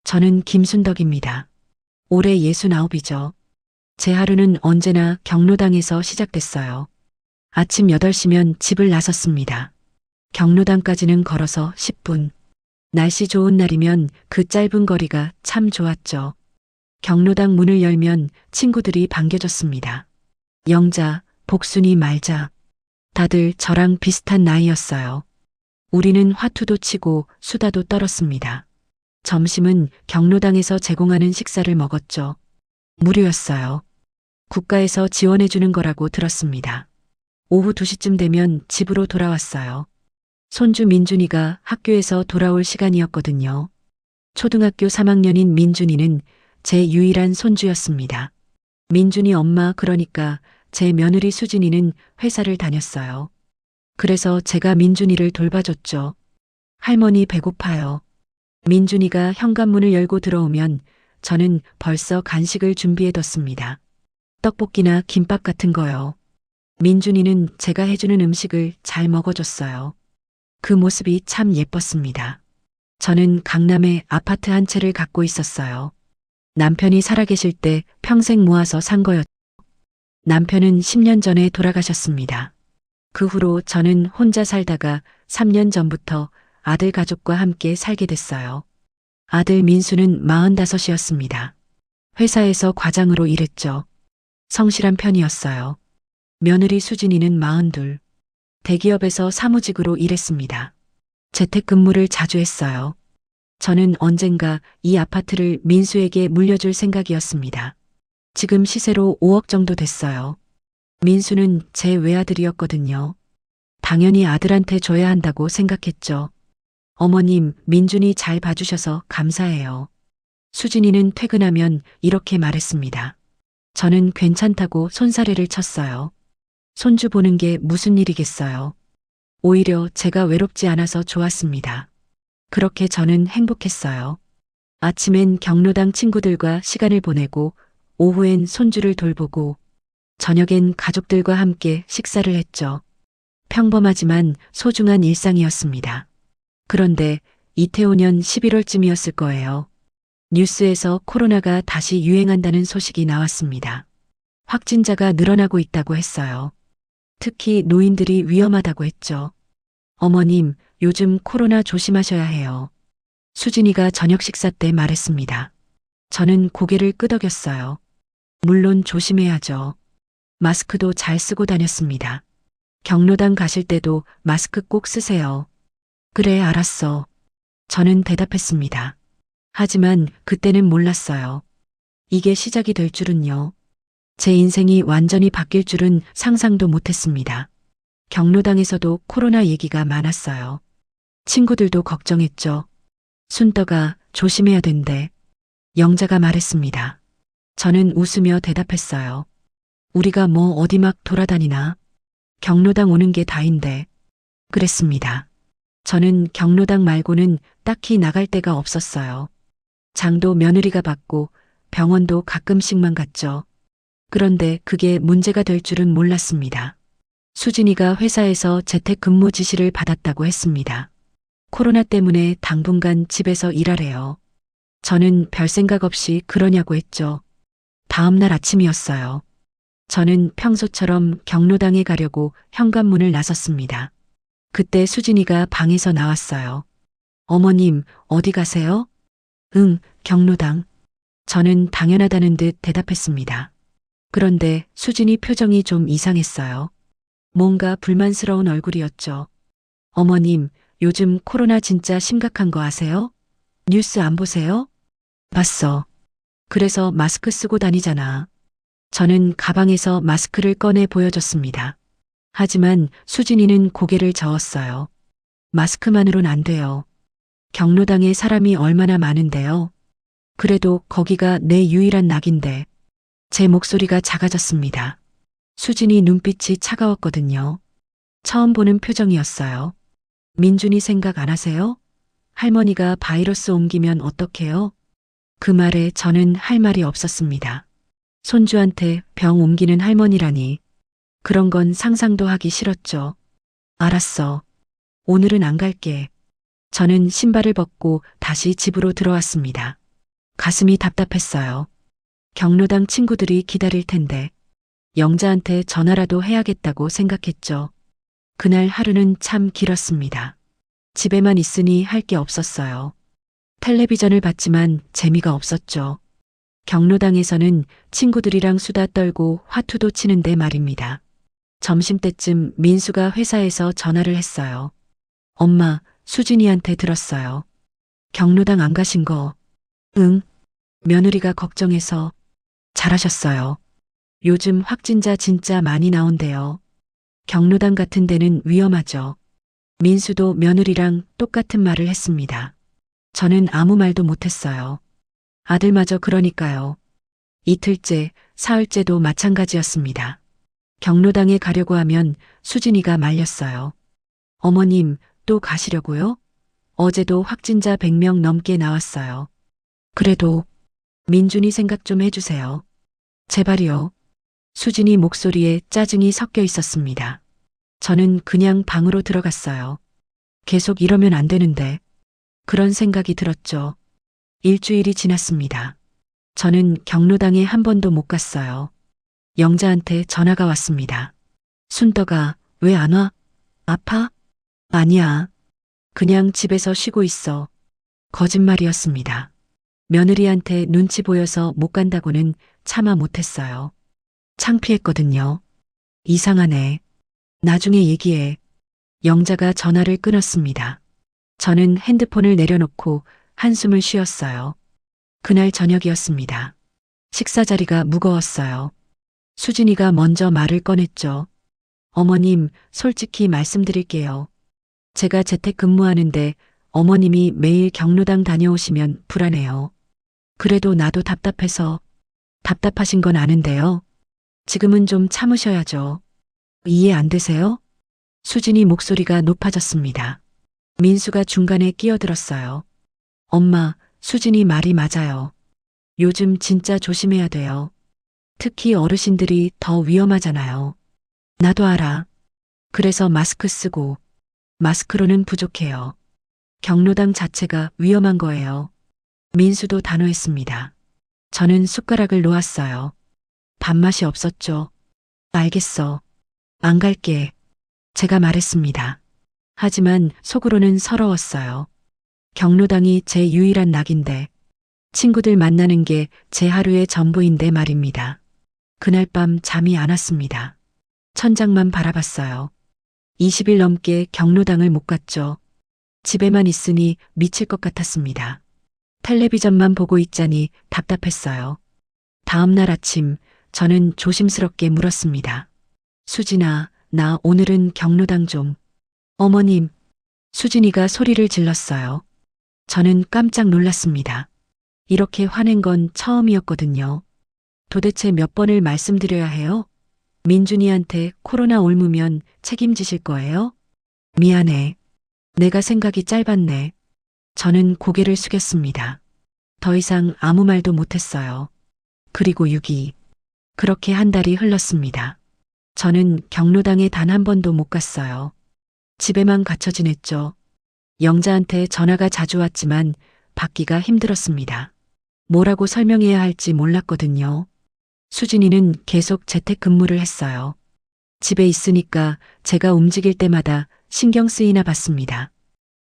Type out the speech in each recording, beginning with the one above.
저는 김순덕입니다. 올해 69이죠. 제 하루는 언제나 경로당에서 시작됐어요. 아침 8시면 집을 나섰습니다. 경로당까지는 걸어서 10분. 날씨 좋은 날이면 그 짧은 거리가 참 좋았죠. 경로당 문을 열면 친구들이 반겨줬습니다. 영자, 복순이, 말자. 다들 저랑 비슷한 나이였어요. 우리는 화투도 치고 수다도 떨었습니다. 점심은 경로당에서 제공하는 식사를 먹었죠. 무료였어요. 국가에서 지원해주는 거라고 들었습니다. 오후 2시쯤 되면 집으로 돌아왔어요. 손주 민준이가 학교에서 돌아올 시간이었거든요. 초등학교 3학년인 민준이는 제 유일한 손주였습니다. 민준이 엄마, 그러니까 제 며느리 수진이는 회사를 다녔어요. 그래서 제가 민준이를 돌봐줬죠. 할머니 배고파요. 민준이가 현관문을 열고 들어오면 저는 벌써 간식을 준비해뒀습니다. 떡볶이나 김밥 같은 거요. 민준이는 제가 해주는 음식을 잘 먹어줬어요. 그 모습이 참 예뻤습니다. 저는 강남에 아파트 한 채를 갖고 있었어요. 남편이 살아계실 때 평생 모아서 산 거였죠. 남편은 10년 전에 돌아가셨습니다. 그 후로 저는 혼자 살다가 3년 전부터 아들 가족과 함께 살게 됐어요. 아들 민수는 45이었습니다. 회사에서 과장으로 일했죠. 성실한 편이었어요. 며느리 수진이는 42. 대기업에서 사무직으로 일했습니다. 재택근무를 자주 했어요. 저는 언젠가 이 아파트를 민수에게 물려줄 생각이었습니다. 지금 시세로 5억 정도 됐어요. 민수는 제 외아들이었거든요. 당연히 아들한테 줘야 한다고 생각했죠. 어머님, 민준이 잘 봐주셔서 감사해요. 수진이는 퇴근하면 이렇게 말했습니다. 저는 괜찮다고 손사래를 쳤어요. 손주 보는 게 무슨 일이겠어요. 오히려 제가 외롭지 않아서 좋았습니다. 그렇게 저는 행복했어요. 아침엔 경로당 친구들과 시간을 보내고 오후엔 손주를 돌보고 저녁엔 가족들과 함께 식사를 했죠. 평범하지만 소중한 일상이었습니다. 그런데 이태원년 11월쯤이었을 거예요. 뉴스에서 코로나가 다시 유행한다는 소식이 나왔습니다. 확진자가 늘어나고 있다고 했어요. 특히 노인들이 위험하다고 했죠. 어머님, 요즘 코로나 조심하셔야 해요. 수진이가 저녁 식사 때 말했습니다. 저는 고개를 끄덕였어요. 물론 조심해야죠. 마스크도 잘 쓰고 다녔습니다. 경로당 가실 때도 마스크 꼭 쓰세요. 그래, 알았어. 저는 대답했습니다. 하지만 그때는 몰랐어요. 이게 시작이 될 줄은요. 제 인생이 완전히 바뀔 줄은 상상도 못했습니다. 경로당에서도 코로나 얘기가 많았어요. 친구들도 걱정했죠. 순떡아, 조심해야 된대. 영자가 말했습니다. 저는 웃으며 대답했어요. 우리가 뭐 어디 막 돌아다니나? 경로당 오는 게 다인데. 그랬습니다. 저는 경로당 말고는 딱히 나갈 데가 없었어요. 장도 며느리가 받고 병원도 가끔씩만 갔죠. 그런데 그게 문제가 될 줄은 몰랐습니다. 수진이가 회사에서 재택근무 지시를 받았다고 했습니다. 코로나 때문에 당분간 집에서 일하래요. 저는 별 생각 없이 그러냐고 했죠. 다음 날 아침이었어요. 저는 평소처럼 경로당에 가려고 현관문을 나섰습니다. 그때 수진이가 방에서 나왔어요. 어머님, 어디 가세요? 응, 경로당. 저는 당연하다는 듯 대답했습니다. 그런데 수진이 표정이 좀 이상했어요. 뭔가 불만스러운 얼굴이었죠. 어머님, 요즘 코로나 진짜 심각한 거 아세요? 뉴스 안 보세요? 봤어. 그래서 마스크 쓰고 다니잖아. 저는 가방에서 마스크를 꺼내 보여줬습니다. 하지만 수진이는 고개를 저었어요. 마스크만으론 안 돼요. 경로당에 사람이 얼마나 많은데요. 그래도 거기가 내 유일한 낙인데. 제 목소리가 작아졌습니다. 수진이 눈빛이 차가웠거든요. 처음 보는 표정이었어요. 민준이 생각 안 하세요? 할머니가 바이러스 옮기면 어떡해요? 그 말에 저는 할 말이 없었습니다. 손주한테 병 옮기는 할머니라니. 그런 건 상상도 하기 싫었죠. 알았어. 오늘은 안 갈게. 저는 신발을 벗고 다시 집으로 들어왔습니다. 가슴이 답답했어요. 경로당 친구들이 기다릴 텐데 영자한테 전화라도 해야겠다고 생각했죠. 그날 하루는 참 길었습니다. 집에만 있으니 할 게 없었어요. 텔레비전을 봤지만 재미가 없었죠. 경로당에서는 친구들이랑 수다 떨고 화투도 치는데 말입니다. 점심때쯤 민수가 회사에서 전화를 했어요. 엄마, 수진이한테 들었어요. 경로당 안 가신 거. 응. 며느리가 걱정해서. 잘하셨어요. 요즘 확진자 진짜 많이 나온대요. 경로당 같은 데는 위험하죠. 민수도 며느리랑 똑같은 말을 했습니다. 저는 아무 말도 못했어요. 아들마저 그러니까요. 이틀째, 사흘째도 마찬가지였습니다. 경로당에 가려고 하면 수진이가 말렸어요. 어머님, 또 가시려고요? 어제도 확진자 100명 넘게 나왔어요. 그래도 민준이 생각 좀 해주세요. 제발이요. 수진이 목소리에 짜증이 섞여 있었습니다. 저는 그냥 방으로 들어갔어요. 계속 이러면 안 되는데. 그런 생각이 들었죠. 일주일이 지났습니다. 저는 경로당에 한 번도 못 갔어요. 영자한테 전화가 왔습니다. 순덕아, 왜 안 와? 아파? 아니야. 그냥 집에서 쉬고 있어. 거짓말이었습니다. 며느리한테 눈치 보여서 못 간다고는 차마 못했어요. 창피했거든요. 이상하네. 나중에 얘기해. 영자가 전화를 끊었습니다. 저는 핸드폰을 내려놓고 한숨을 쉬었어요. 그날 저녁이었습니다. 식사 자리가 무거웠어요. 수진이가 먼저 말을 꺼냈죠. 어머님, 솔직히 말씀드릴게요. 제가 재택근무하는데 어머님이 매일 경로당 다녀오시면 불안해요. 그래도 나도 답답해서. 답답하신 건 아는데요. 지금은 좀 참으셔야죠. 이해 안 되세요? 수진이 목소리가 높아졌습니다. 민수가 중간에 끼어들었어요. 엄마, 수진이 말이 맞아요. 요즘 진짜 조심해야 돼요. 특히 어르신들이 더 위험하잖아요. 나도 알아. 그래서 마스크 쓰고, 마스크로는 부족해요. 경로당 자체가 위험한 거예요. 민수도 단호했습니다. 저는 숟가락을 놓았어요. 밥맛이 없었죠. 알겠어. 안 갈게. 제가 말했습니다. 하지만 속으로는 서러웠어요. 경로당이 제 유일한 낙인데 친구들 만나는 게 제 하루의 전부인데 말입니다. 그날 밤 잠이 안 왔습니다. 천장만 바라봤어요. 20일 넘게 경로당을 못 갔죠. 집에만 있으니 미칠 것 같았습니다. 텔레비전만 보고 있자니 답답했어요. 다음 날 아침 저는 조심스럽게 물었습니다. 수진아, 나 오늘은 경로당 좀. 어머님, 수진이가 소리를 질렀어요. 저는 깜짝 놀랐습니다. 이렇게 화낸 건 처음이었거든요. 도대체 몇 번을 말씀드려야 해요? 민준이한테 코로나 옮으면 책임지실 거예요? 미안해. 내가 생각이 짧았네. 저는 고개를 숙였습니다. 더 이상 아무 말도 못했어요. 그리고 6일. 그렇게 한 달이 흘렀습니다. 저는 경로당에 단 한 번도 못 갔어요. 집에만 갇혀 지냈죠. 영자한테 전화가 자주 왔지만 받기가 힘들었습니다. 뭐라고 설명해야 할지 몰랐거든요. 수진이는 계속 재택근무를 했어요. 집에 있으니까 제가 움직일 때마다 신경 쓰이나 봤습니다.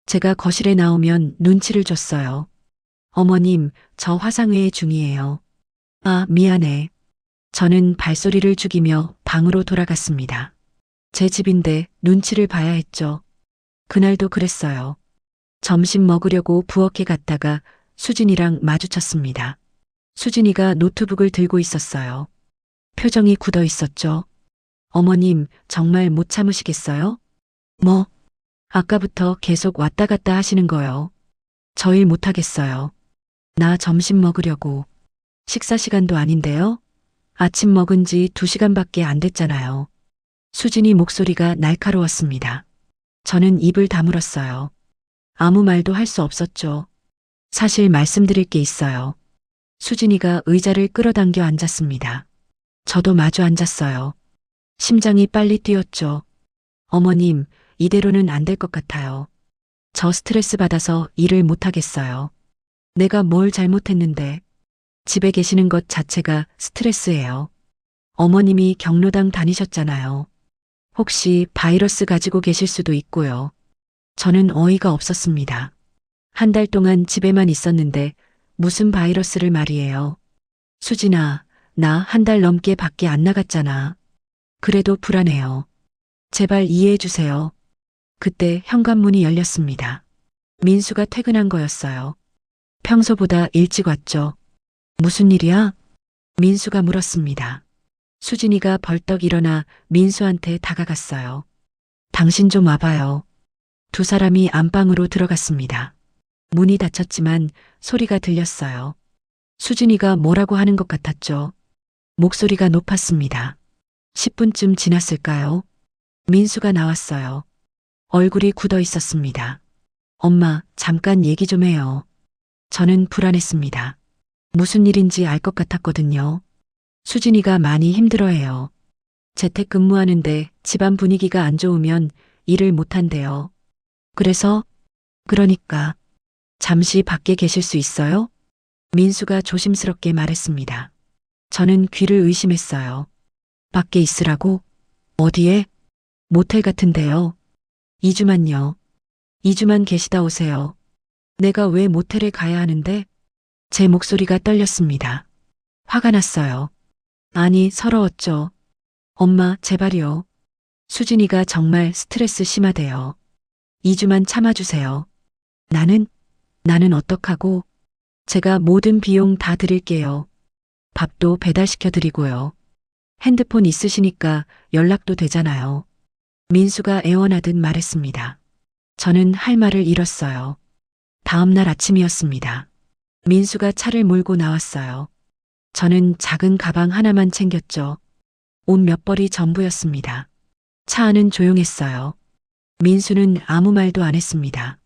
제가 거실에 나오면 눈치를 줬어요. 어머님, 저 화상회의 중이에요. 아, 미안해. 저는 발소리를 죽이며 방으로 돌아갔습니다. 제 집인데 눈치를 봐야 했죠. 그날도 그랬어요. 점심 먹으려고 부엌에 갔다가 수진이랑 마주쳤습니다. 수진이가 노트북을 들고 있었어요. 표정이 굳어 있었죠. 어머님, 정말 못 참으시겠어요? 뭐? 아까부터 계속 왔다 갔다 하시는 거요. 저 일 못하겠어요. 나 점심 먹으려고. 식사 시간도 아닌데요? 아침 먹은 지 2시간밖에 안 됐잖아요. 수진이 목소리가 날카로웠습니다. 저는 입을 다물었어요. 아무 말도 할 수 없었죠. 사실 말씀드릴 게 있어요. 수진이가 의자를 끌어당겨 앉았습니다. 저도 마주 앉았어요. 심장이 빨리 뛰었죠. 어머님, 이대로는 안 될 것 같아요. 저 스트레스 받아서 일을 못 하겠어요. 내가 뭘 잘못했는데. 집에 계시는 것 자체가 스트레스예요. 어머님이 경로당 다니셨잖아요. 혹시 바이러스 가지고 계실 수도 있고요. 저는 어이가 없었습니다. 한 달 동안 집에만 있었는데 무슨 바이러스를 말이에요. 수진아, 나 한 달 넘게 밖에 안 나갔잖아. 그래도 불안해요. 제발 이해해 주세요. 그때 현관문이 열렸습니다. 민수가 퇴근한 거였어요. 평소보다 일찍 왔죠. 무슨 일이야? 민수가 물었습니다. 수진이가 벌떡 일어나 민수한테 다가갔어요. 당신 좀 와봐요. 두 사람이 안방으로 들어갔습니다. 문이 닫혔지만 소리가 들렸어요. 수진이가 뭐라고 하는 것 같았죠. 목소리가 높았습니다. 10분쯤 지났을까요? 민수가 나왔어요. 얼굴이 굳어 있었습니다. 엄마, 잠깐 얘기 좀 해요. 저는 불안했습니다. 무슨 일인지 알 것 같았거든요. 수진이가 많이 힘들어해요. 재택근무하는데 집안 분위기가 안 좋으면 일을 못한대요. 그러니까, 잠시 밖에 계실 수 있어요? 민수가 조심스럽게 말했습니다. 저는 귀를 의심했어요. 밖에 있으라고? 어디에? 모텔 같은데요. 2주만요. 2주만 계시다 오세요. 내가 왜 모텔에 가야 하는데? 제 목소리가 떨렸습니다. 화가 났어요. 아니, 서러웠죠. 엄마, 제발요. 수진이가 정말 스트레스 심하대요. 2주만 참아주세요. 나는 어떡하고? 제가 모든 비용 다 드릴게요. 밥도 배달시켜 드리고요. 핸드폰 있으시니까 연락도 되잖아요. 민수가 애원하듯 말했습니다. 저는 할 말을 잃었어요. 다음 날 아침이었습니다. 민수가 차를 몰고 나왔어요. 저는 작은 가방 하나만 챙겼죠. 옷 몇 벌이 전부였습니다. 차 안은 조용했어요. 민수는 아무 말도 안 했습니다.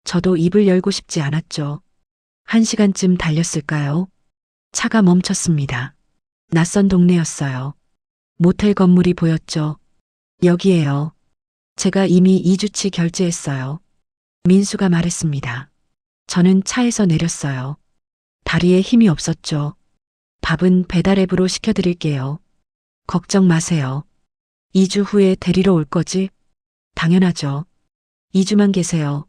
저도 입을 열고 싶지 않았죠. 1시간쯤 달렸을까요? 차가 멈췄습니다. 낯선 동네였어요. 모텔 건물이 보였죠. 여기에요. 제가 이미 2주치 결제했어요. 민수가 말했습니다. 저는 차에서 내렸어요. 다리에 힘이 없었죠. 밥은 배달 앱으로 시켜드릴게요. 걱정 마세요. 2주 후에 데리러 올 거지? 당연하죠. 2주만 계세요.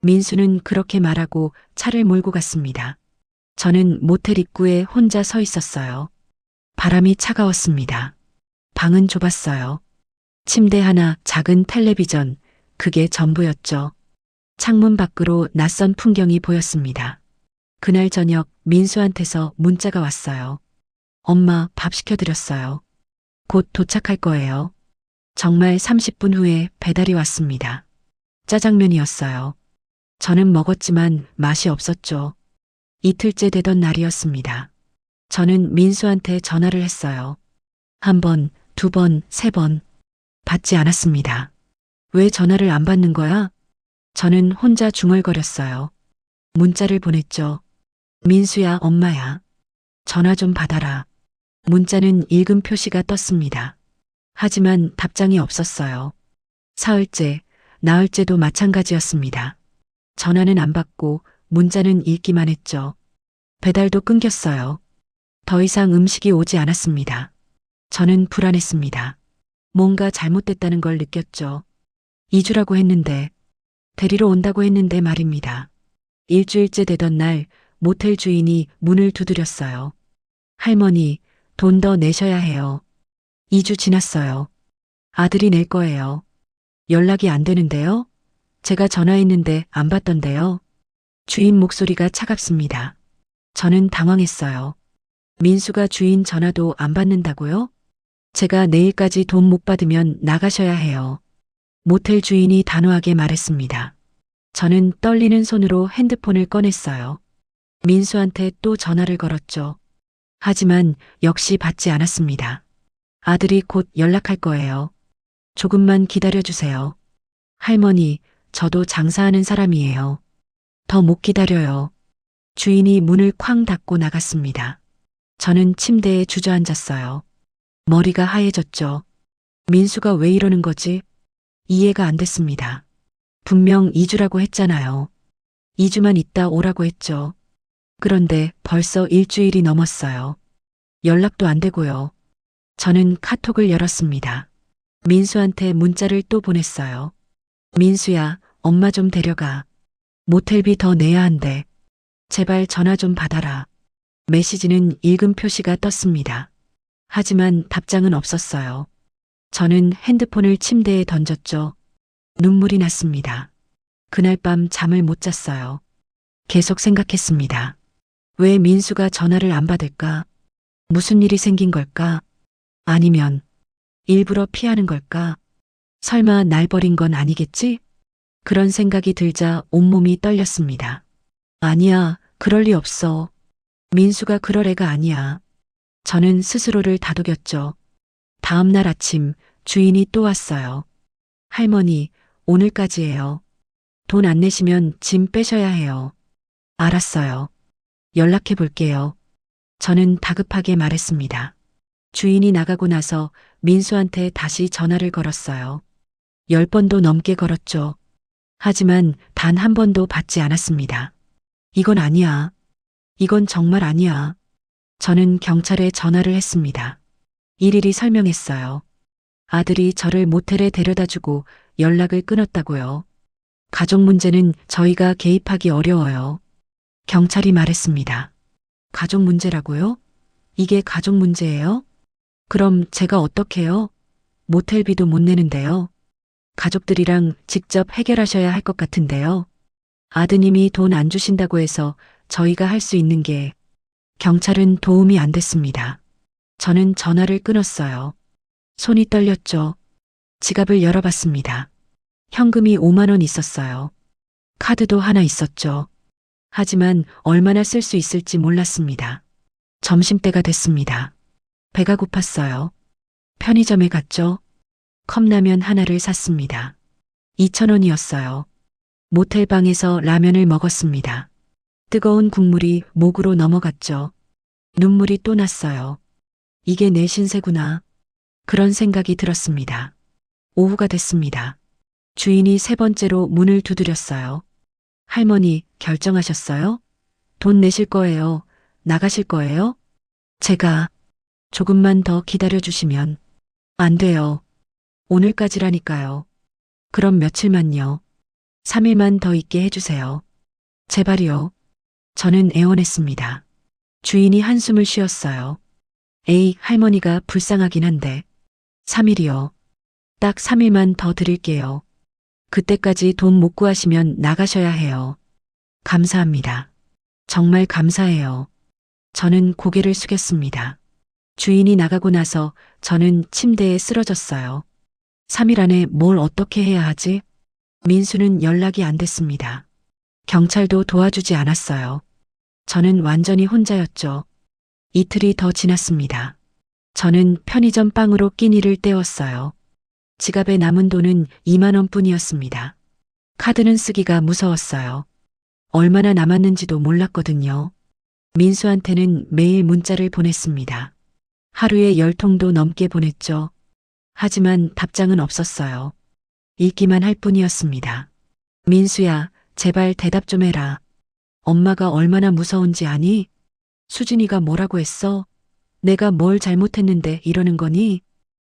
민수는 그렇게 말하고 차를 몰고 갔습니다. 저는 모텔 입구에 혼자 서 있었어요. 바람이 차가웠습니다. 방은 좁았어요. 침대 하나, 작은 텔레비전, 그게 전부였죠. 창문 밖으로 낯선 풍경이 보였습니다. 그날 저녁 민수한테서 문자가 왔어요. 엄마, 밥 시켜드렸어요. 곧 도착할 거예요. 정말 30분 후에 배달이 왔습니다. 짜장면이었어요. 저는 먹었지만 맛이 없었죠. 이틀째 되던 날이었습니다. 저는 민수한테 전화를 했어요. 1번, 2번, 3번. 받지 않았습니다. 왜 전화를 안 받는 거야? 저는 혼자 중얼거렸어요. 문자를 보냈죠. 민수야, 엄마야. 전화 좀 받아라. 문자는 읽음 표시가 떴습니다. 하지만 답장이 없었어요. 사흘째, 나흘째도 마찬가지였습니다. 전화는 안 받고 문자는 읽기만 했죠. 배달도 끊겼어요. 더 이상 음식이 오지 않았습니다. 저는 불안했습니다. 뭔가 잘못됐다는 걸 느꼈죠. 2주라고 했는데, 데리러 온다고 했는데 말입니다. 일주일째 되던 날 모텔 주인이 문을 두드렸어요. 할머니, 돈 더 내셔야 해요. 2주 지났어요. 아들이 낼 거예요. 연락이 안 되는데요? 제가 전화했는데 안 받던데요. 주인 목소리가 차갑습니다. 저는 당황했어요. 민수가 주인 전화도 안 받는다고요? 제가 내일까지 돈 못 받으면 나가셔야 해요. 모텔 주인이 단호하게 말했습니다. 저는 떨리는 손으로 핸드폰을 꺼냈어요. 민수한테 또 전화를 걸었죠. 하지만 역시 받지 않았습니다. 아들이 곧 연락할 거예요. 조금만 기다려주세요. 할머니, 저도 장사하는 사람이에요. 더 못 기다려요. 주인이 문을 쾅 닫고 나갔습니다. 저는 침대에 주저앉았어요. 머리가 하얘졌죠. 민수가 왜 이러는 거지? 이해가 안 됐습니다. 분명 2주라고 했잖아요. 2주만 있다 오라고 했죠. 그런데 벌써 일주일이 넘었어요. 연락도 안 되고요. 저는 카톡을 열었습니다. 민수한테 문자를 또 보냈어요. 민수야, 엄마 좀 데려가. 모텔비 더 내야 한대. 제발 전화 좀 받아라. 메시지는 읽음 표시가 떴습니다. 하지만 답장은 없었어요. 저는 핸드폰을 침대에 던졌죠. 눈물이 났습니다. 그날 밤 잠을 못 잤어요. 계속 생각했습니다. 왜 민수가 전화를 안 받을까? 무슨 일이 생긴 걸까? 아니면 일부러 피하는 걸까? 설마 날 버린 건 아니겠지? 그런 생각이 들자 온몸이 떨렸습니다. 아니야, 그럴 리 없어. 민수가 그럴 애가 아니야. 저는 스스로를 다독였죠. 다음 날 아침 주인이 또 왔어요. 할머니, 오늘까지예요. 돈 안 내시면 짐 빼셔야 해요. 알았어요. 연락해 볼게요. 저는 다급하게 말했습니다. 주인이 나가고 나서 민수한테 다시 전화를 걸었어요. 10번도 넘게 걸었죠. 하지만 단 한 번도 받지 않았습니다. 이건 아니야. 이건 정말 아니야. 저는 경찰에 전화를 했습니다. 일일이 설명했어요. 아들이 저를 모텔에 데려다 주고 연락을 끊었다고요. 가족 문제는 저희가 개입하기 어려워요. 경찰이 말했습니다. 가족 문제라고요? 이게 가족 문제예요? 그럼 제가 어떡해요? 모텔비도 못 내는데요. 가족들이랑 직접 해결하셔야 할 것 같은데요. 아드님이 돈 안 주신다고 해서 저희가 할 수 있는 게 경찰은 도움이 안 됐습니다. 저는 전화를 끊었어요. 손이 떨렸죠. 지갑을 열어봤습니다. 현금이 5만 원 있었어요. 카드도 하나 있었죠. 하지만 얼마나 쓸 수 있을지 몰랐습니다. 점심때가 됐습니다. 배가 고팠어요. 편의점에 갔죠. 컵라면 하나를 샀습니다. 2,000원이었어요. 모텔방에서 라면을 먹었습니다. 뜨거운 국물이 목으로 넘어갔죠. 눈물이 또 났어요. 이게 내 신세구나. 그런 생각이 들었습니다. 오후가 됐습니다. 주인이 세 번째로 문을 두드렸어요. 할머니, 결정하셨어요? 돈 내실 거예요? 나가실 거예요? 제가 조금만 더 기다려주시면 안 돼요. 오늘까지라니까요. 그럼 며칠만요. 3일만 더 있게 해주세요. 제발이요. 저는 애원했습니다. 주인이 한숨을 쉬었어요. 에이, 할머니가 불쌍하긴 한데. 3일이요. 딱 3일만 더 드릴게요. 그때까지 돈 못 구하시면 나가셔야 해요. 감사합니다. 정말 감사해요. 저는 고개를 숙였습니다. 주인이 나가고 나서 저는 침대에 쓰러졌어요. 3일 안에 뭘 어떻게 해야 하지? 민수는 연락이 안 됐습니다. 경찰도 도와주지 않았어요. 저는 완전히 혼자였죠. 이틀이 더 지났습니다. 저는 편의점 빵으로 끼니를 때웠어요. 지갑에 남은 돈은 2만 원뿐이었습니다. 카드는 쓰기가 무서웠어요. 얼마나 남았는지도 몰랐거든요. 민수한테는 매일 문자를 보냈습니다. 하루에 10통도 넘게 보냈죠. 하지만 답장은 없었어요. 읽기만 할 뿐이었습니다. 민수야, 제발 대답 좀 해라. 엄마가 얼마나 무서운지 아니? 수진이가 뭐라고 했어? 내가 뭘 잘못했는데 이러는 거니?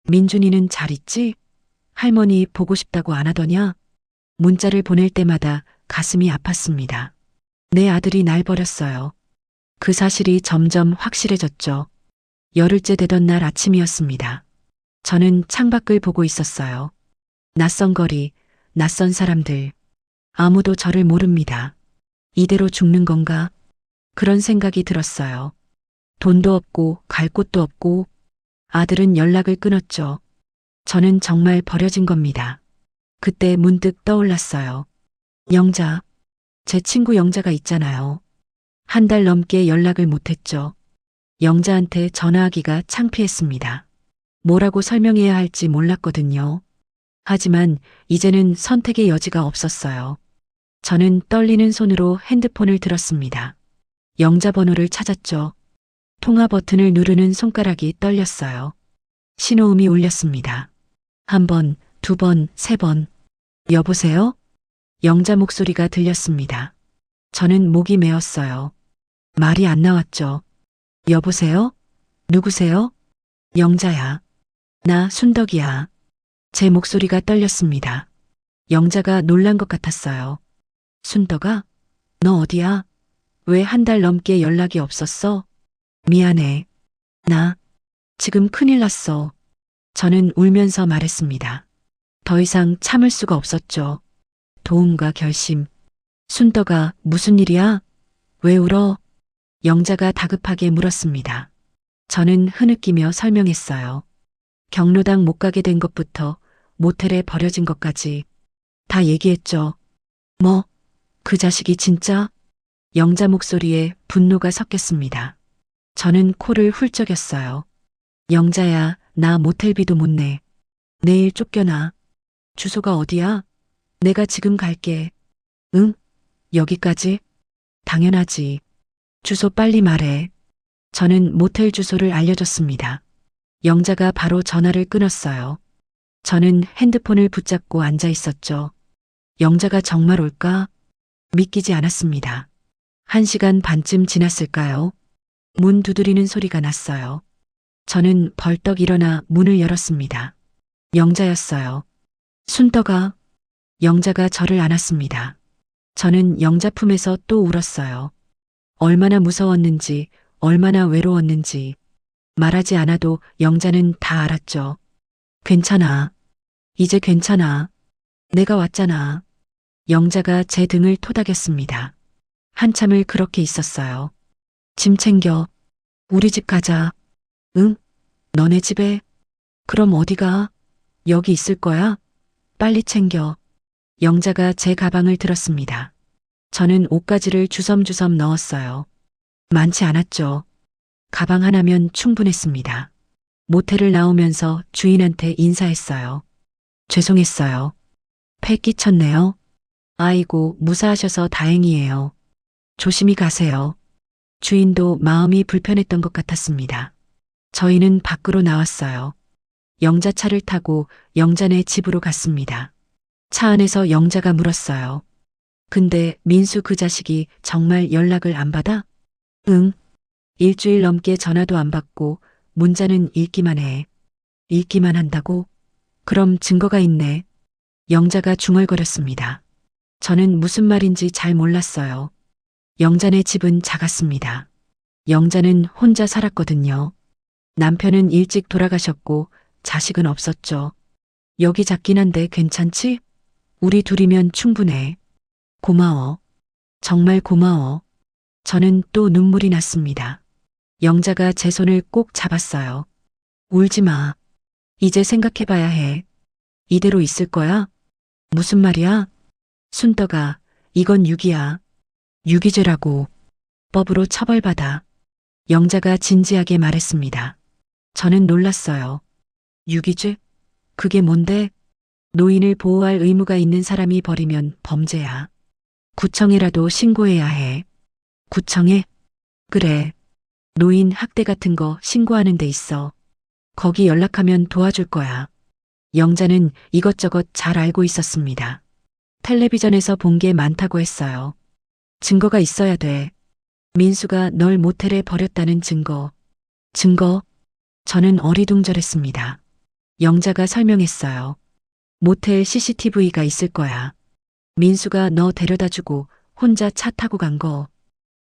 민준이는 잘 있지? 할머니 보고 싶다고 안 하더냐? 문자를 보낼 때마다 가슴이 아팠습니다. 내 아들이 날 버렸어요. 그 사실이 점점 확실해졌죠. 열흘째 되던 날 아침이었습니다. 저는 창밖을 보고 있었어요. 낯선 거리, 낯선 사람들. 아무도 저를 모릅니다. 이대로 죽는 건가? 그런 생각이 들었어요. 돈도 없고 갈 곳도 없고 아들은 연락을 끊었죠. 저는 정말 버려진 겁니다. 그때 문득 떠올랐어요. 영자, 제 친구 영자가 있잖아요. 한 달 넘게 연락을 못했죠. 영자한테 전화하기가 창피했습니다. 뭐라고 설명해야 할지 몰랐거든요. 하지만 이제는 선택의 여지가 없었어요. 저는 떨리는 손으로 핸드폰을 들었습니다. 영자 번호를 찾았죠. 통화 버튼을 누르는 손가락이 떨렸어요. 신호음이 울렸습니다. 한 번, 두 번, 세 번. 여보세요? 영자 목소리가 들렸습니다. 저는 목이 메었어요. 말이 안 나왔죠. 여보세요? 누구세요? 영자야. 나 순덕이야. 제 목소리가 떨렸습니다. 영자가 놀란 것 같았어요. 순덕아? 너 어디야? 왜 한 달 넘게 연락이 없었어? 미안해. 나 지금 큰일 났어. 저는 울면서 말했습니다. 더 이상 참을 수가 없었죠. 도움과 결심. 순덕아, 무슨 일이야? 왜 울어? 영자가 다급하게 물었습니다. 저는 흐느끼며 설명했어요. 경로당 못 가게 된 것부터 모텔에 버려진 것까지 다 얘기했죠. 뭐, 그 자식이 진짜? 영자 목소리에 분노가 섞였습니다. 저는 코를 훌쩍였어요. 영자야, 나 모텔비도 못 내. 내일 쫓겨나. 주소가 어디야? 내가 지금 갈게. 응? 여기까지? 당연하지. 주소 빨리 말해. 저는 모텔 주소를 알려줬습니다. 영자가 바로 전화를 끊었어요. 저는 핸드폰을 붙잡고 앉아 있었죠. 영자가 정말 올까? 믿기지 않았습니다. 1시간 반쯤 지났을까요? 문 두드리는 소리가 났어요. 저는 벌떡 일어나 문을 열었습니다. 영자였어요. 순덕아. 영자가 저를 안았습니다. 저는 영자 품에서 또 울었어요. 얼마나 무서웠는지, 얼마나 외로웠는지. 말하지 않아도 영자는 다 알았죠. 괜찮아. 이제 괜찮아. 내가 왔잖아. 영자가 제 등을 토닥였습니다. 한참을 그렇게 있었어요. 짐 챙겨. 우리 집 가자. 응? 너네 집에? 그럼 어디가? 여기 있을 거야? 빨리 챙겨. 영자가 제 가방을 들었습니다. 저는 옷가지를 주섬주섬 넣었어요. 많지 않았죠. 가방 하나면 충분했습니다. 모텔을 나오면서 주인한테 인사했어요. 죄송했어요. 패 끼쳤네요. 아이고, 무사하셔서 다행이에요. 조심히 가세요. 주인도 마음이 불편했던 것 같았습니다. 저희는 밖으로 나왔어요. 영자 차를 타고 영자네 집으로 갔습니다. 차 안에서 영자가 물었어요. 근데 민수 그 자식이 정말 연락을 안 받아? 응. 일주일 넘게 전화도 안 받고 문자는 읽기만 해. 읽기만 한다고? 그럼 증거가 있네. 영자가 중얼거렸습니다. 저는 무슨 말인지 잘 몰랐어요. 영자네 집은 작았습니다. 영자는 혼자 살았거든요. 남편은 일찍 돌아가셨고 자식은 없었죠. 여기 작긴 한데 괜찮지? 우리 둘이면 충분해. 고마워. 정말 고마워. 저는 또 눈물이 났습니다. 영자가 제 손을 꼭 잡았어요. 울지 마. 이제 생각해봐야 해. 이대로 있을 거야? 무슨 말이야? 순덕아, 이건 유기야. 유기죄라고. 법으로 처벌받아. 영자가 진지하게 말했습니다. 저는 놀랐어요. 유기죄? 그게 뭔데? 노인을 보호할 의무가 있는 사람이 벌이면 범죄야. 구청에라도 신고해야 해. 구청에? 그래. 노인 학대 같은 거 신고하는 데 있어. 거기 연락하면 도와줄 거야. 영자는 이것저것 잘 알고 있었습니다. 텔레비전에서 본 게 많다고 했어요. 증거가 있어야 돼. 민수가 널 모텔에 버렸다는 증거. 증거? 저는 어리둥절했습니다. 영자가 설명했어요. 모텔 CCTV가 있을 거야. 민수가 너 데려다 주고 혼자 차 타고 간 거.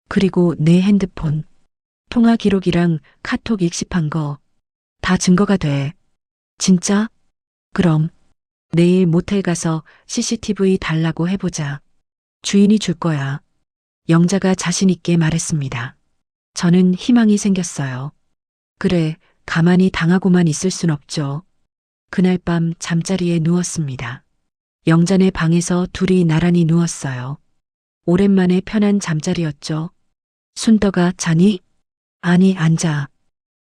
그리고 내 핸드폰. 통화 기록이랑 카톡 익십한 거. 다 증거가 돼. 진짜? 그럼 내일 모텔 가서 CCTV 달라고 해보자. 주인이 줄 거야. 영자가 자신 있게 말했습니다. 저는 희망이 생겼어요. 그래, 가만히 당하고만 있을 순 없죠. 그날 밤 잠자리에 누웠습니다. 영자네 방에서 둘이 나란히 누웠어요. 오랜만에 편한 잠자리였죠. 순덕아, 자니? 아니, 앉아.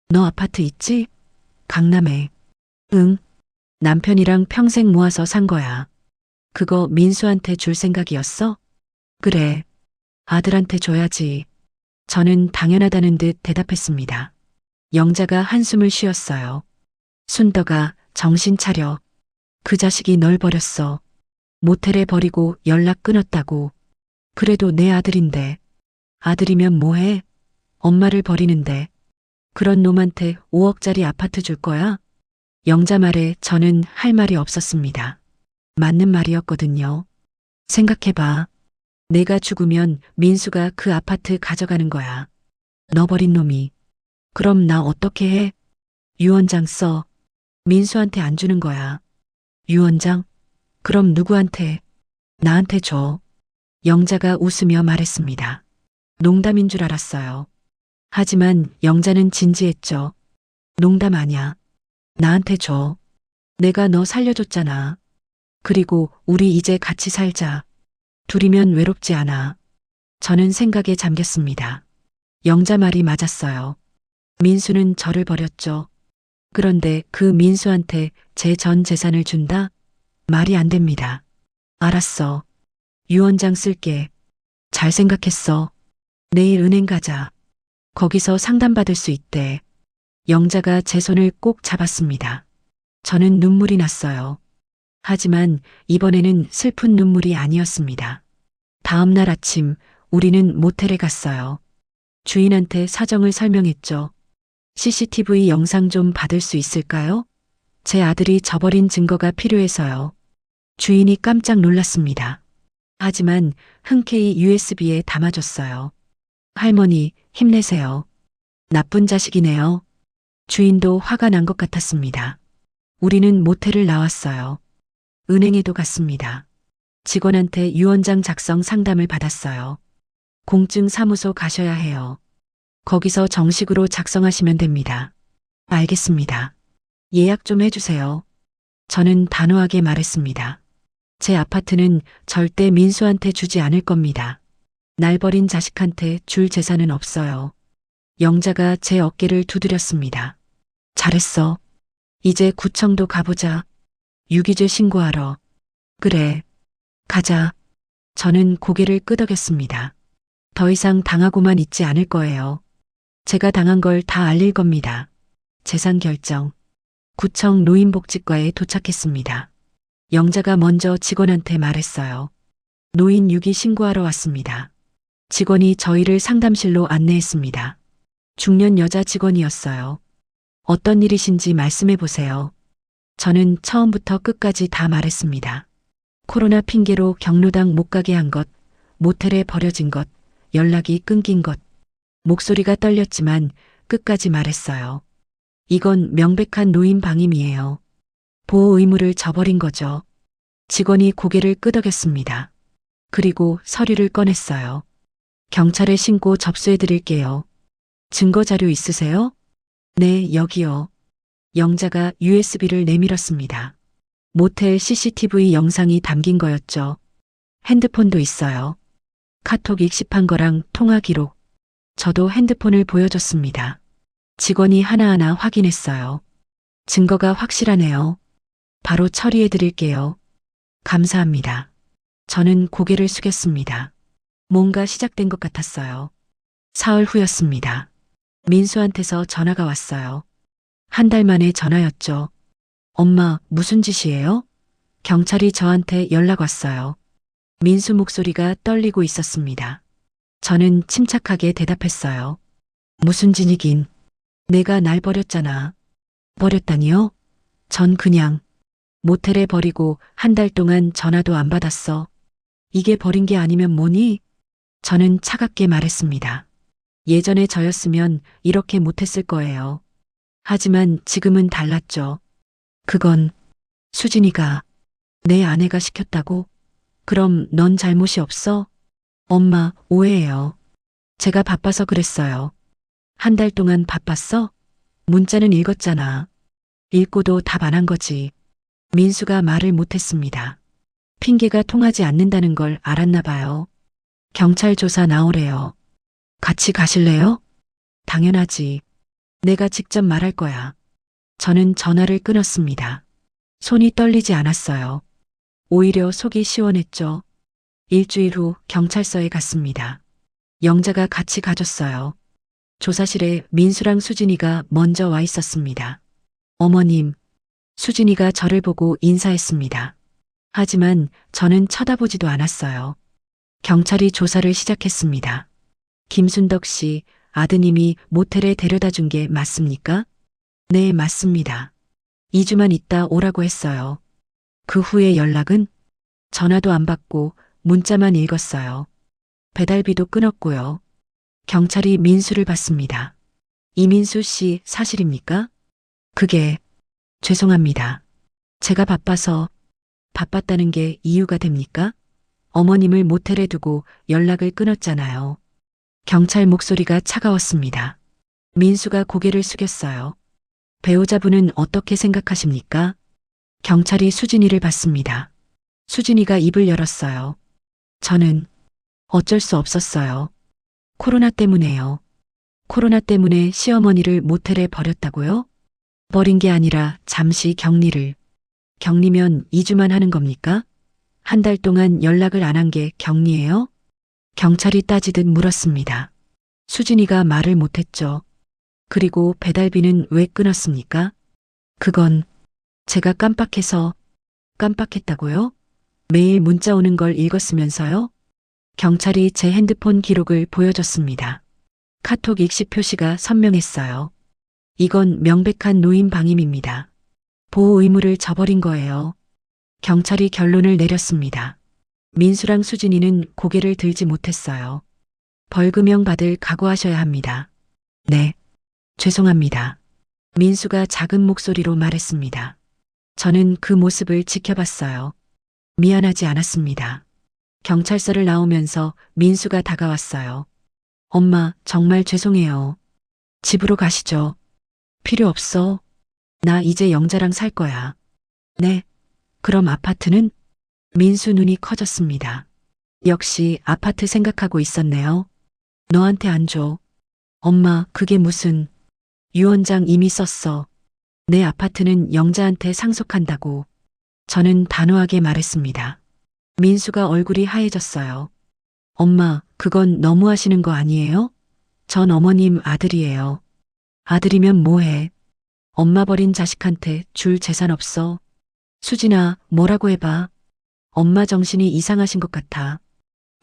너 아파트 있지? 강남에. 응. 남편이랑 평생 모아서 산 거야. 그거 민수한테 줄 생각이었어? 그래. 아들한테 줘야지. 저는 당연하다는 듯 대답했습니다. 영자가 한숨을 쉬었어요. 순덕아, 정신 차려. 그 자식이 널 버렸어. 모텔에 버리고 연락 끊었다고. 그래도 내 아들인데. 아들이면 뭐해? 엄마를 버리는데 그런 놈한테 5억짜리 아파트 줄 거야? 영자 말에 저는 할 말이 없었습니다. 맞는 말이었거든요. 생각해봐. 내가 죽으면 민수가 그 아파트 가져가는 거야. 너 버린 놈이. 그럼 나 어떻게 해? 유언장 써. 민수한테 안 주는 거야. 유언장? 그럼 누구한테? 나한테 줘. 영자가 웃으며 말했습니다. 농담인 줄 알았어요. 하지만 영자는 진지했죠. 농담 아냐. 나한테 줘. 내가 너 살려줬잖아. 그리고 우리 이제 같이 살자. 둘이면 외롭지 않아. 저는 생각에 잠겼습니다. 영자 말이 맞았어요. 민수는 저를 버렸죠. 그런데 그 민수한테 제 전 재산을 준다? 말이 안 됩니다. 알았어. 유언장 쓸게. 잘 생각했어. 내일 은행 가자. 거기서 상담받을 수 있대. 영자가 제 손을 꼭 잡았습니다. 저는 눈물이 났어요. 하지만 이번에는 슬픈 눈물이 아니었습니다. 다음 날 아침 우리는 모텔에 갔어요. 주인한테 사정을 설명했죠. CCTV 영상 좀 받을 수 있을까요? 제 아들이 저버린 증거가 필요해서요. 주인이 깜짝 놀랐습니다. 하지만 흔쾌히 USB에 담아줬어요. 할머니, 힘내세요. 나쁜 자식이네요. 주인도 화가 난 것 같았습니다. 우리는 모텔을 나왔어요. 은행에도 갔습니다. 직원한테 유언장 작성 상담을 받았어요. 공증 사무소 가셔야 해요. 거기서 정식으로 작성하시면 됩니다. 알겠습니다. 예약 좀 해주세요. 저는 단호하게 말했습니다. 제 아파트는 절대 민수한테 주지 않을 겁니다. 날 버린 자식한테 줄 재산은 없어요. 영자가 제 어깨를 두드렸습니다. 잘했어. 이제 구청도 가보자. 유기죄 신고하러. 그래. 가자. 저는 고개를 끄덕였습니다. 더 이상 당하고만 있지 않을 거예요. 제가 당한 걸 다 알릴 겁니다. 재산 결정. 구청 노인복지과에 도착했습니다. 영자가 먼저 직원한테 말했어요. 노인 유기 신고하러 왔습니다. 직원이 저희를 상담실로 안내했습니다. 중년 여자 직원이었어요. 어떤 일이신지 말씀해 보세요. 저는 처음부터 끝까지 다 말했습니다. 코로나 핑계로 경로당 못 가게 한 것, 모텔에 버려진 것, 연락이 끊긴 것. 목소리가 떨렸지만 끝까지 말했어요. 이건 명백한 노인 방임이에요. 보호 의무를 저버린 거죠. 직원이 고개를 끄덕였습니다. 그리고 서류를 꺼냈어요. 경찰에 신고 접수해 드릴게요. 증거 자료 있으세요? 네, 여기요. 영자가 USB를 내밀었습니다. 모텔 CCTV 영상이 담긴 거였죠. 핸드폰도 있어요. 카톡 익십한 거랑 통화 기록. 저도 핸드폰을 보여줬습니다. 직원이 하나하나 확인했어요. 증거가 확실하네요. 바로 처리해 드릴게요. 감사합니다. 저는 고개를 숙였습니다. 뭔가 시작된 것 같았어요. 사흘 후였습니다. 민수한테서 전화가 왔어요. 한 달 만에 전화였죠. 엄마, 무슨 짓이에요? 경찰이 저한테 연락 왔어요. 민수 목소리가 떨리고 있었습니다. 저는 침착하게 대답했어요. 무슨 짓이긴. 내가 날 버렸잖아. 버렸다니요? 전 그냥 모텔에 버리고 한 달 동안 전화도 안 받았어. 이게 버린 게 아니면 뭐니? 저는 차갑게 말했습니다. 예전에 저였으면 이렇게 못했을 거예요. 하지만 지금은 달랐죠. 그건 수진이가 내 아내가 시켰다고? 그럼 넌 잘못이 없어? 엄마, 오해해요. 제가 바빠서 그랬어요. 한 달 동안 바빴어? 문자는 읽었잖아. 읽고도 답 안 한 거지. 민수가 말을 못했습니다. 핑계가 통하지 않는다는 걸 알았나 봐요. 경찰 조사 나오래요. 같이 가실래요? 당연하지. 내가 직접 말할 거야. 저는 전화를 끊었습니다. 손이 떨리지 않았어요. 오히려 속이 시원했죠. 일주일 후 경찰서에 갔습니다. 영자가 같이 가줬어요. 조사실에 민수랑 수진이가 먼저 와 있었습니다. 어머님, 수진이가 저를 보고 인사했습니다. 하지만 저는 쳐다보지도 않았어요. 경찰이 조사를 시작했습니다. 김순덕 씨, 아드님이 모텔에 데려다 준 게 맞습니까? 네, 맞습니다. 2주만 있다 오라고 했어요. 그 후에 연락은? 전화도 안 받고 문자만 읽었어요. 배달비도 끊었고요. 경찰이 민수를 받습니다. 이민수 씨 사실입니까? 그게 죄송합니다. 제가 바빴다는 게 이유가 됩니까? 어머님을 모텔에 두고 연락을 끊었잖아요. 경찰 목소리가 차가웠습니다. 민수가 고개를 숙였어요. 배우자분은 어떻게 생각하십니까? 경찰이 수진이를 받습니다. 수진이가 입을 열었어요. 저는 어쩔 수 없었어요. 코로나 때문에요. 코로나 때문에 시어머니를 모텔에 버렸다고요? 버린 게 아니라 잠시 격리를. 격리면 2주만 하는 겁니까? 한 달 동안 연락을 안 한 게 격리예요? 경찰이 따지듯 물었습니다. 수진이가 말을 못했죠. 그리고 배달비는 왜 끊었습니까? 그건 제가 깜빡했다고요? 매일 문자 오는 걸 읽었으면서요? 경찰이 제 핸드폰 기록을 보여줬습니다. 카톡 익시 표시가 선명했어요. 이건 명백한 노인 방임입니다. 보호 의무를 저버린 거예요. 경찰이 결론을 내렸습니다. 민수랑 수진이는 고개를 들지 못했어요. 벌금형 받을 각오하셔야 합니다. 네, 죄송합니다. 민수가 작은 목소리로 말했습니다. 저는 그 모습을 지켜봤어요. 미안하지 않았습니다. 경찰서를 나오면서 민수가 다가왔어요. 엄마, 정말 죄송해요. 집으로 가시죠. 필요 없어. 나 이제 영자랑 살 거야. 네. 그럼 아파트는? 민수 눈이 커졌습니다. 역시 아파트 생각하고 있었네요. 너한테 안 줘. 엄마, 그게 무슨. 유언장 이미 썼어. 내 아파트는 영자한테 상속한다고. 저는 단호하게 말했습니다. 민수가 얼굴이 하얘졌어요. 엄마, 그건 너무하시는 거 아니에요? 전 어머님 아들이에요. 아들이면 뭐해? 엄마 버린 자식한테 줄 재산 없어. 수진아, 뭐라고 해봐. 엄마 정신이 이상하신 것 같아.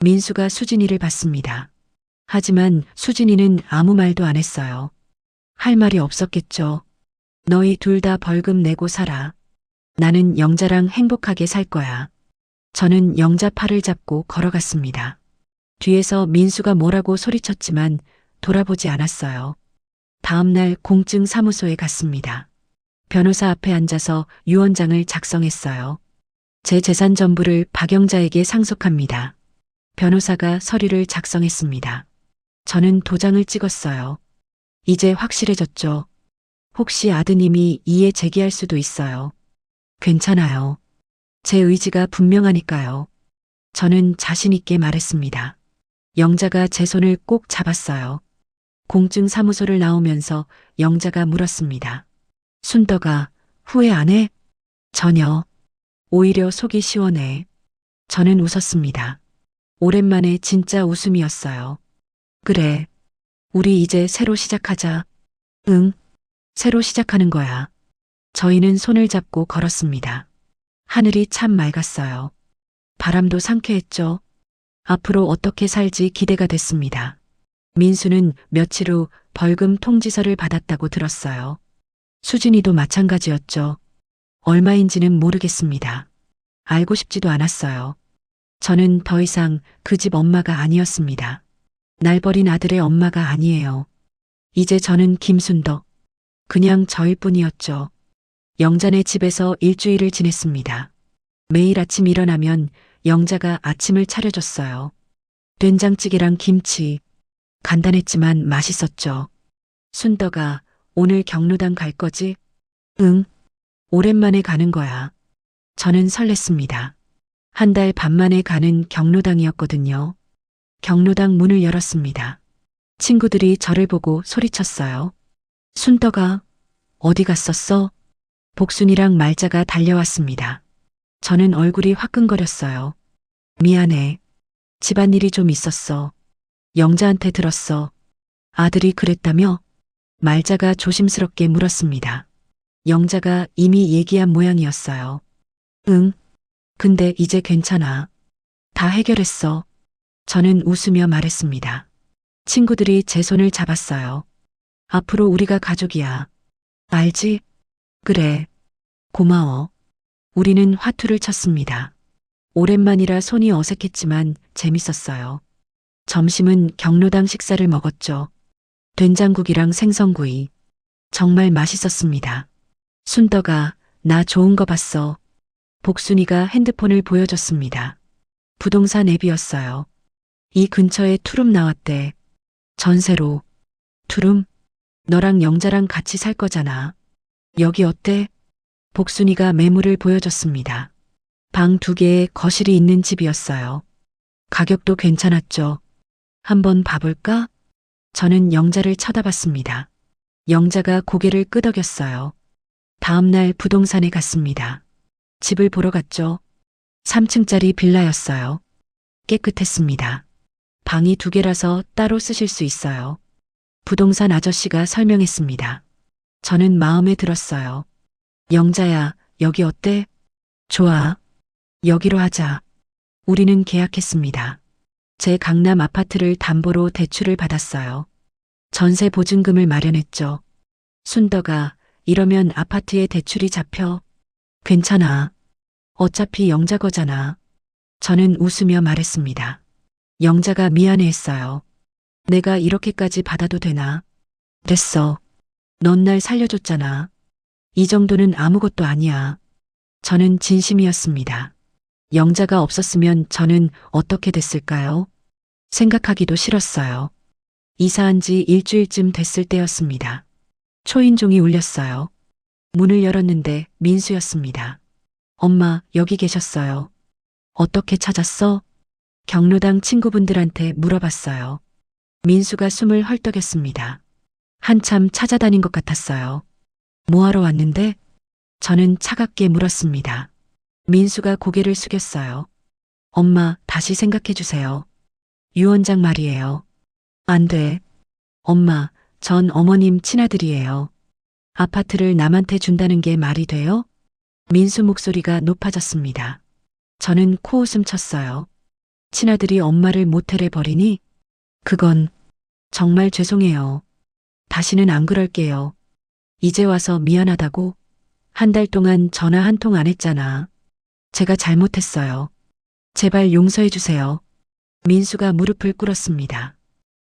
민수가 수진이를 봤습니다. 하지만 수진이는 아무 말도 안 했어요. 할 말이 없었겠죠. 너희 둘 다 벌금 내고 살아. 나는 영자랑 행복하게 살 거야. 저는 영자 팔을 잡고 걸어갔습니다. 뒤에서 민수가 뭐라고 소리쳤지만 돌아보지 않았어요. 다음날 공증 사무소에 갔습니다. 변호사 앞에 앉아서 유언장을 작성했어요. 제 재산 전부를 박영자에게 상속합니다. 변호사가 서류를 작성했습니다. 저는 도장을 찍었어요. 이제 확실해졌죠. 혹시 아드님이 이의 제기할 수도 있어요. 괜찮아요. 제 의지가 분명하니까요. 저는 자신 있게 말했습니다. 영자가 제 손을 꼭 잡았어요. 공증 사무소를 나오면서 영자가 물었습니다. 순덕아, 후회 안 해? 전혀. 오히려 속이 시원해. 저는 웃었습니다. 오랜만에 진짜 웃음이었어요. 그래. 우리 이제 새로 시작하자. 응. 새로 시작하는 거야. 저희는 손을 잡고 걸었습니다. 하늘이 참 맑았어요. 바람도 상쾌했죠. 앞으로 어떻게 살지 기대가 됐습니다. 민수는 며칠 후 벌금 통지서를 받았다고 들었어요. 수진이도 마찬가지였죠. 얼마인지는 모르겠습니다. 알고 싶지도 않았어요. 저는 더 이상 그 집 엄마가 아니었습니다. 날 버린 아들의 엄마가 아니에요. 이제 저는 김순덕. 그냥 저일 뿐이었죠. 영자네 집에서 일주일을 지냈습니다. 매일 아침 일어나면 영자가 아침을 차려줬어요. 된장찌개랑 김치. 간단했지만 맛있었죠. 순덕아, 오늘 경로당 갈 거지? 응. 오랜만에 가는 거야. 저는 설렜습니다. 한 달 반 만에 가는 경로당이었거든요. 경로당 문을 열었습니다. 친구들이 저를 보고 소리쳤어요. 순덕아, 어디 갔었어? 복순이랑 말자가 달려왔습니다. 저는 얼굴이 화끈거렸어요. 미안해. 집안일이 좀 있었어. 영자한테 들었어. 아들이 그랬다며? 말자가 조심스럽게 물었습니다. 영자가 이미 얘기한 모양이었어요. 응. 근데 이제 괜찮아. 다 해결했어. 저는 웃으며 말했습니다. 친구들이 제 손을 잡았어요. 앞으로 우리가 가족이야. 알지? 그래. 고마워. 우리는 화투를 쳤습니다. 오랜만이라 손이 어색했지만 재밌었어요. 점심은 경로당 식사를 먹었죠. 된장국이랑 생선구이. 정말 맛있었습니다. 순덕아, 나 좋은 거 봤어. 복순이가 핸드폰을 보여줬습니다. 부동산 앱이었어요. 이 근처에 투룸 나왔대. 전세로. 투룸? 너랑 영자랑 같이 살 거잖아. 여기 어때? 복순이가 매물을 보여줬습니다. 방 2개에 거실이 있는 집이었어요. 가격도 괜찮았죠. 한번 봐볼까? 저는 영자를 쳐다봤습니다. 영자가 고개를 끄덕였어요. 다음날 부동산에 갔습니다. 집을 보러 갔죠. 3층짜리 빌라였어요. 깨끗했습니다. 방이 2개라서 따로 쓰실 수 있어요. 부동산 아저씨가 설명했습니다. 저는 마음에 들었어요. 영자야, 여기 어때? 좋아. 여기로 하자. 우리는 계약했습니다. 제 강남 아파트를 담보로 대출을 받았어요. 전세 보증금을 마련했죠. 순덕아, 이러면 아파트에 대출이 잡혀. 괜찮아. 어차피 영자 거잖아. 저는 웃으며 말했습니다. 영자가 미안해했어요. 내가 이렇게까지 받아도 되나? 됐어. 넌 날 살려줬잖아. 이 정도는 아무것도 아니야. 저는 진심이었습니다. 영자가 없었으면 저는 어떻게 됐을까요? 생각하기도 싫었어요. 이사한 지 일주일쯤 됐을 때였습니다. 초인종이 울렸어요. 문을 열었는데 민수였습니다. 엄마, 여기 계셨어요. 어떻게 찾았어? 경로당 친구분들한테 물어봤어요. 민수가 숨을 헐떡였습니다. 한참 찾아다닌 것 같았어요. 뭐하러 왔는데? 저는 차갑게 물었습니다. 민수가 고개를 숙였어요. 엄마, 다시 생각해 주세요. 유원장 말이에요. 안 돼. 엄마, 전 어머님 친아들이에요. 아파트를 남한테 준다는 게 말이 돼요? 민수 목소리가 높아졌습니다. 저는 코웃음 쳤어요. 친아들이 엄마를 모텔에 버리니? 그건 정말 죄송해요. 다시는 안 그럴게요. 이제 와서 미안하다고? 한 달 동안 전화 한 통 안 했잖아. 제가 잘못했어요. 제발 용서해 주세요. 민수가 무릎을 꿇었습니다.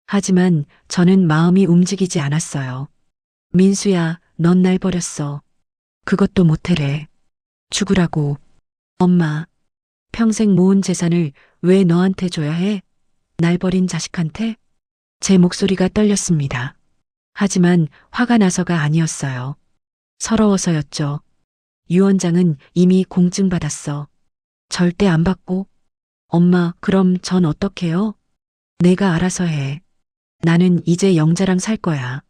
하지만 저는 마음이 움직이지 않았어요. 민수야, 넌 날 버렸어. 그것도 모텔에. 죽으라고. 엄마, 평생 모은 재산을 왜 너한테 줘야 해? 날 버린 자식한테? 제 목소리가 떨렸습니다. 하지만 화가 나서가 아니었어요. 서러워서였죠. 유원장은 이미 공증 받았어. 절대 안 받고. 엄마, 그럼 전 어떡해요? 내가 알아서 해. 나는 이제 영자랑 살 거야.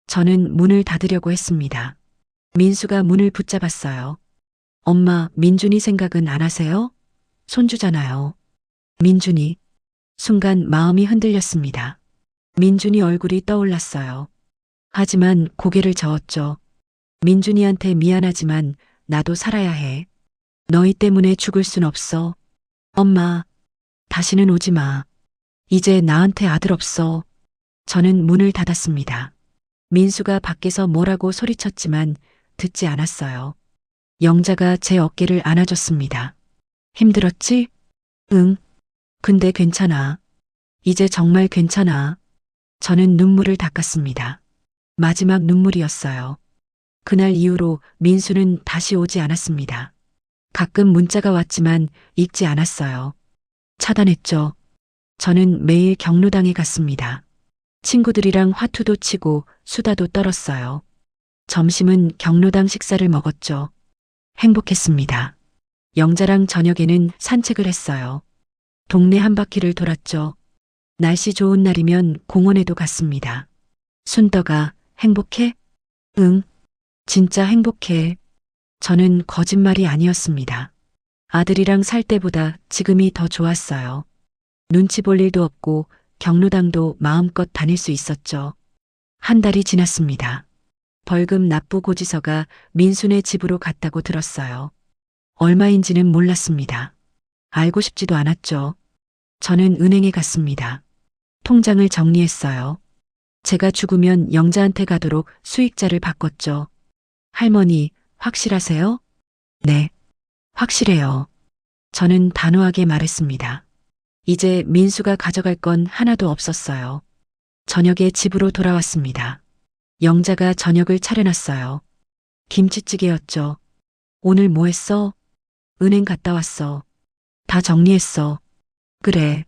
저는 문을 닫으려고 했습니다. 민수가 문을 붙잡았어요. 엄마, 민준이 생각은 안 하세요? 손주잖아요. 민준이. 순간 마음이 흔들렸습니다. 민준이 얼굴이 떠올랐어요. 하지만 고개를 저었죠. 민준이한테 미안하지만 나도 살아야 해. 너희 때문에 죽을 순 없어. 엄마, 다시는 오지 마. 이제 나한테 아들 없어. 저는 문을 닫았습니다. 민수가 밖에서 뭐라고 소리쳤지만 듣지 않았어요. 영자가 제 어깨를 안아줬습니다. 힘들었지? 응. 근데 괜찮아. 이제 정말 괜찮아. 저는 눈물을 닦았습니다. 마지막 눈물이었어요. 그날 이후로 민수는 다시 오지 않았습니다. 가끔 문자가 왔지만 읽지 않았어요. 차단했죠. 저는 매일 경로당에 갔습니다. 친구들이랑 화투도 치고 수다도 떨었어요. 점심은 경로당 식사를 먹었죠. 행복했습니다. 영자랑 저녁에는 산책을 했어요. 동네 한 바퀴를 돌았죠. 날씨 좋은 날이면 공원에도 갔습니다. 순덕아, 행복해? 응, 진짜 행복해. 저는 거짓말이 아니었습니다. 아들이랑 살 때보다 지금이 더 좋았어요. 눈치 볼 일도 없고 경로당도 마음껏 다닐 수 있었죠. 한 달이 지났습니다. 벌금 납부 고지서가 민수네 집으로 갔다고 들었어요. 얼마인지는 몰랐습니다. 알고 싶지도 않았죠. 저는 은행에 갔습니다. 통장을 정리했어요. 제가 죽으면 영자한테 가도록 수익자를 바꿨죠. 할머니, 확실하세요? 네, 확실해요. 저는 단호하게 말했습니다. 이제 민수가 가져갈 건 하나도 없었어요. 저녁에 집으로 돌아왔습니다. 영자가 저녁을 차려놨어요. 김치찌개였죠. 오늘 뭐 했어? 은행 갔다 왔어. 다 정리했어. 그래.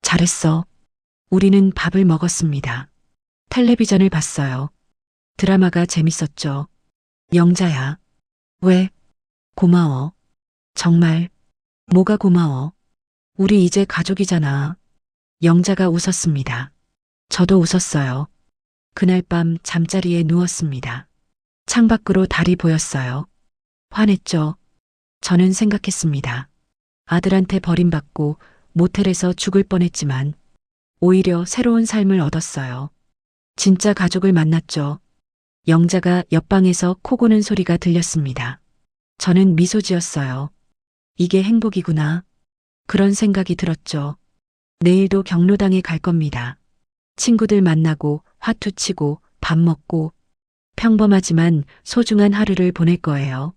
잘했어. 우리는 밥을 먹었습니다. 텔레비전을 봤어요. 드라마가 재밌었죠. 영자야. 왜? 고마워. 정말. 뭐가 고마워? 우리 이제 가족이잖아. 영자가 웃었습니다. 저도 웃었어요. 그날 밤 잠자리에 누웠습니다. 창밖으로 달이 보였어요. 화냈죠. 저는 생각했습니다. 아들한테 버림받고 모텔에서 죽을 뻔했지만 오히려 새로운 삶을 얻었어요. 진짜 가족을 만났죠. 영자가 옆방에서 코 고는 소리가 들렸습니다. 저는 미소 지었어요. 이게 행복이구나. 그런 생각이 들었죠. 내일도 경로당에 갈 겁니다. 친구들 만나고 화투 치고 밥 먹고 평범하지만 소중한 하루를 보낼 거예요.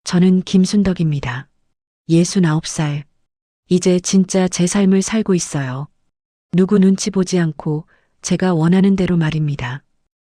저는 김순덕입니다. 69살. 이제 진짜 제 삶을 살고 있어요. 누구 눈치 보지 않고 제가 원하는 대로 말입니다.